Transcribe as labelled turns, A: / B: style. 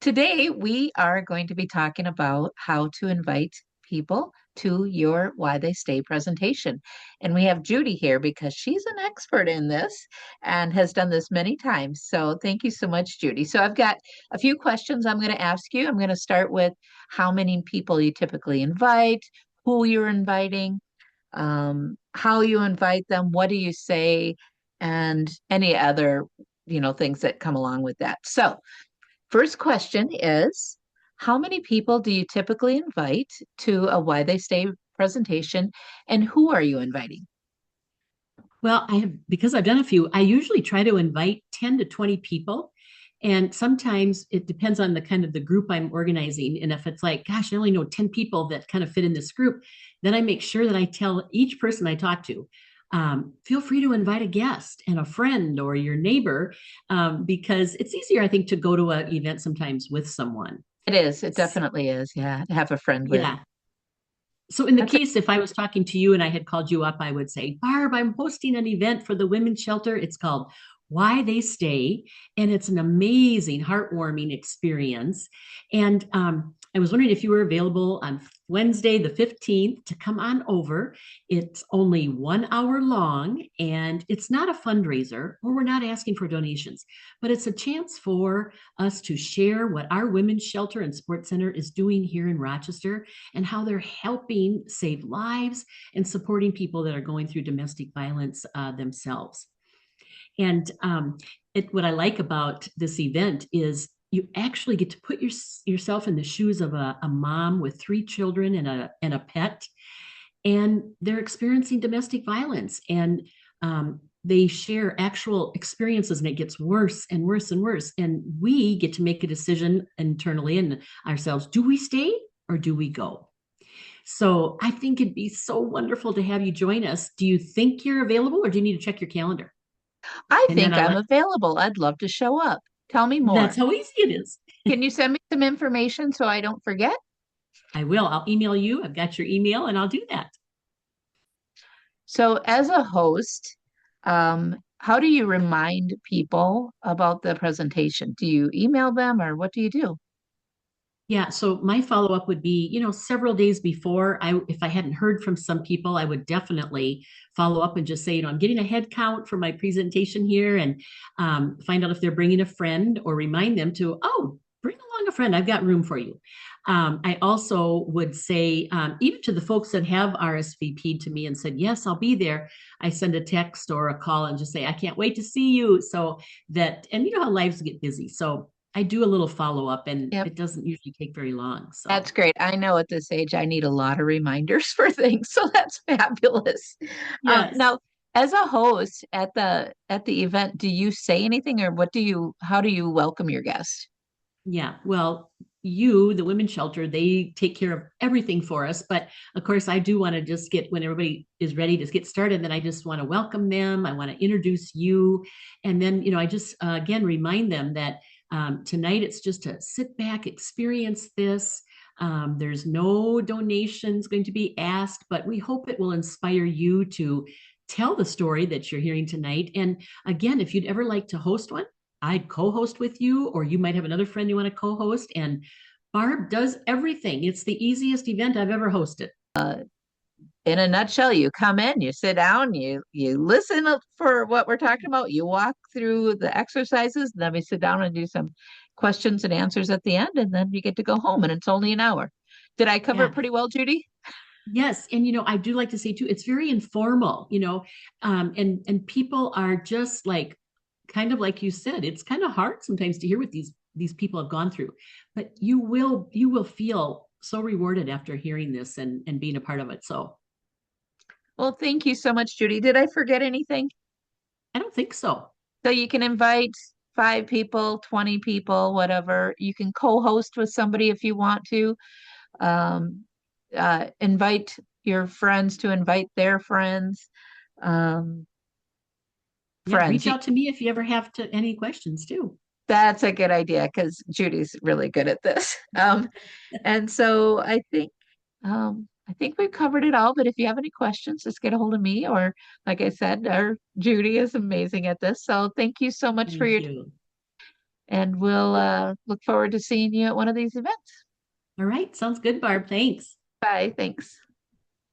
A: Today, we are going to be talking about how to invite people to your Why They Stay presentation. And we have Judy here because she's an expert in this and has done this many times. So thank you so much, Judy. So I've got a few questions I'm going to ask you. I'm going to start with how many people you typically invite, who you're inviting, how you invite them, what do you say, and any other, things that come along with that. So first question is, how many people do you typically invite to a Why They Stay presentation, and who are you inviting?
B: Well, because I've done a few, I usually try to invite 10 to 20 people. And sometimes it depends on the kind of the group I'm organizing. And if it's like, gosh, I only know 10 people that kind of fit in this group, then I make sure that I tell each person I talk to, feel free to invite a guest and a friend or your neighbor, because it's easier, I think, to go to an event sometimes with someone.
A: It is, it definitely is. Yeah, to have a friend with.
B: Yeah. So in the
A: That's a,
B: case, if I was talking to you and I had called you up, I would say, Barb, I'm hosting an event for the women's shelter. It's called Why They Stay. And it's an amazing, heartwarming experience. And I was wondering if you were available on Wednesday, the 15th, to come on over. It's only 1 hour long, and it's not a fundraiser, or we're not asking for donations, but it's a chance for us to share what our women's shelter and sports center is doing here in Rochester and how they're helping save lives and supporting people that are going through domestic violence themselves. And what I like about this event is you actually get to put yourself in the shoes of a mom with 3 children and a pet, and they're experiencing domestic violence, and they share actual experiences, and it gets worse and worse and worse. And we get to make a decision internally and ourselves: do we stay or do we go? So I think it'd be so wonderful to have you join us. Do you think you're available, or do you need to check your calendar?
A: I
B: And then
A: think
B: I'll
A: I'm
B: let,
A: available. I'd love to show up. Tell me
B: that's
A: more.
B: how easy it is.
A: Can you send me some information so I don't forget?
B: I will. I'll email you. I've got your email, and I'll do that.
A: So, as a host, how do you remind people about the presentation? Do you email them or what do you do?
B: Yeah, so my follow up would be, several days before. If I hadn't heard from some people, I would definitely follow up and just say, I'm getting a head count for my presentation here, and find out if they're bringing a friend, or remind them to, oh, bring along a friend. I've got room for you. I also would say, even to the folks that have RSVP'd to me and said, yes, I'll be there, I send a text or a call and just say, I can't wait to see you. So that, and you know how lives get busy. So I do a little follow up, and
A: Yep.
B: it doesn't usually take very long.
A: That's
B: So,
A: great. I know at this age I need a lot of reminders for things, so that's fabulous.
B: yes.
A: Now, as a host at the event, do you say anything, or how do you welcome your guest?
B: Yeah. Well, the women's shelter, they take care of everything for us. But of course, I do want to just when everybody is ready to get started, then I just want to welcome them. I want to introduce you. And then, I just, again, remind them that tonight it's just to sit back, experience this. There's no donations going to be asked, but we hope it will inspire you to tell the story that you're hearing tonight. And again, if you'd ever like to host one, I'd co-host with you, or you might have another friend you want to co-host. And Barb does everything. It's the easiest event I've ever hosted.
A: In a nutshell, you come in, you sit down, you listen for what we're talking about, you walk through the exercises, and then we sit down and do some questions and answers at the end, and then you get to go home, and it's only an hour. Did I cover it
B: Yeah.
A: pretty well, Judy?
B: Yes. And I do like to say too, it's very informal, and people are just like, kind of like you said, it's kind of hard sometimes to hear what these people have gone through, but you will feel so rewarded after hearing this and being a part of it. So
A: Well, thank you so much, Judy. Did I forget anything?
B: I don't think so.
A: So you can invite 5 people, 20 people, whatever. You can co-host with somebody if you want to. Um, invite your friends to invite their friends. Um,
B: Yeah.
A: friends.
B: Reach out to me if you ever have any questions too.
A: That's a good idea because Judy's really good at this. And so I think we've covered it all. But if you have any questions, just get a hold of me. Or like I said, our Judy is amazing at this. So thank you so much for
B: Thank
A: your time.
B: you.
A: and we'll look forward to seeing you at one of these events.
B: All right. Sounds good, Barb. Thanks.
A: Bye. Thanks.